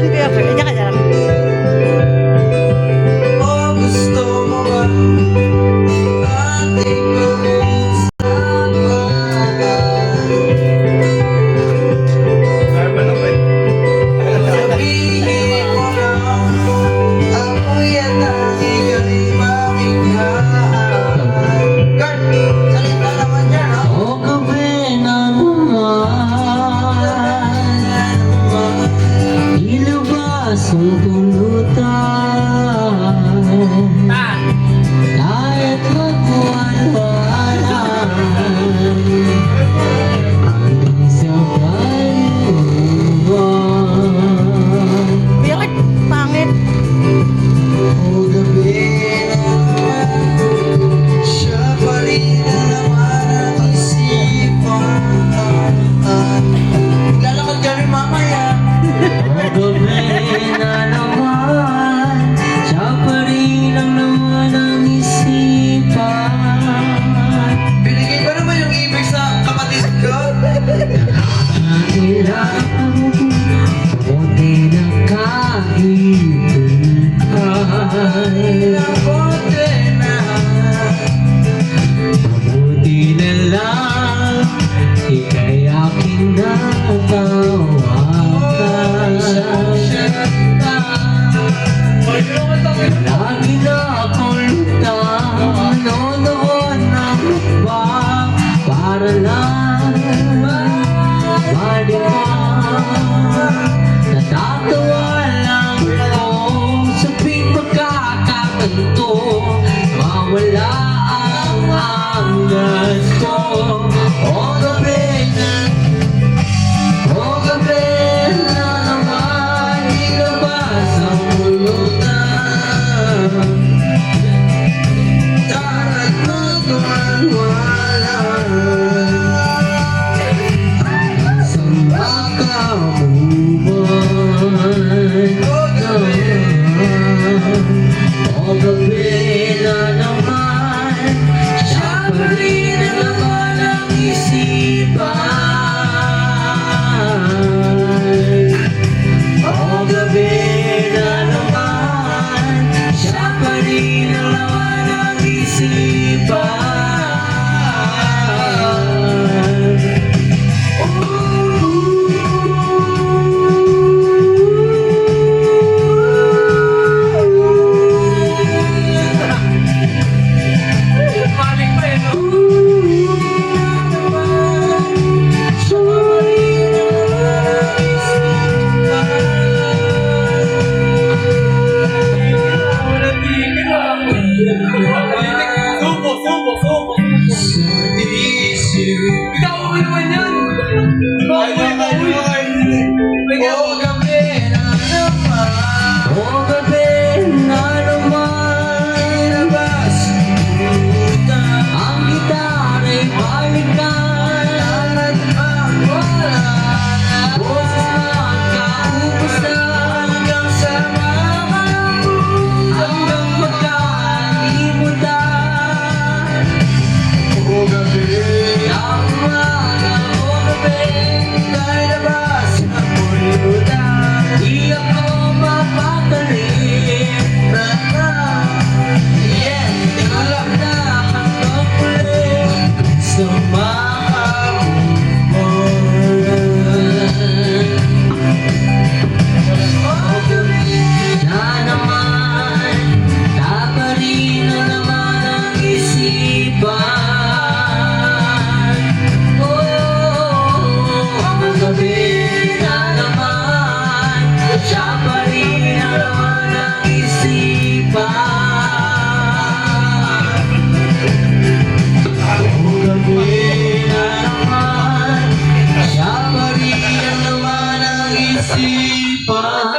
Saan Kuya Pearl? Diyan ka dyan. Oh, gusto mo ba ating gawin sa bahay? Sabihin mo lang ako'y at ika'y mamigay. Kurt, salita naman dyan, ha? O gabi na naman, ilabas ang pulutan, kahit magwalwalan ang sabay uwan. Kuya Kurt, pangit. O gabi na naman, siya pa rin ang laman ng isipan. Lalakad ka rin mamaya. O gabi na naman, siya pa rin ang laman ng isipan. Binigay ba naman yung ibig sa kapatid ko? Kailangan o di na kahintay. Nabote na. Mabuti na lang, ika'y aking natawagan. Lagi na akong lutang, manonood ng mukbang para lang malimang. Natatawa lang ako sa tuwing magkakaganto, mawala ang angas ko. O gabi na naman, ilabas ang pulutan, Kahit magwalwalan, isang makamuban. O gabi na naman, siya pa rin ang laman ng isipan. O gabi na naman, siya pa rin ang laman ng isipan. O gabi na naman, ilabas ang gitara'y balikan, at magwalwalan, boses magkaubusan, hanggang sa hanggang magkalimutan. o gabi. Tama na o gabi, Nailabas ang pulutan, di ako mapatalim. Tingala na hanggang muli sa makamuban. O gabi na naman, dapat rin ang laman ng isipan. O gabi na naman, siya pa rin ang laman ng isipan. O gabi na naman, siya pa rin ang laman ng isipan.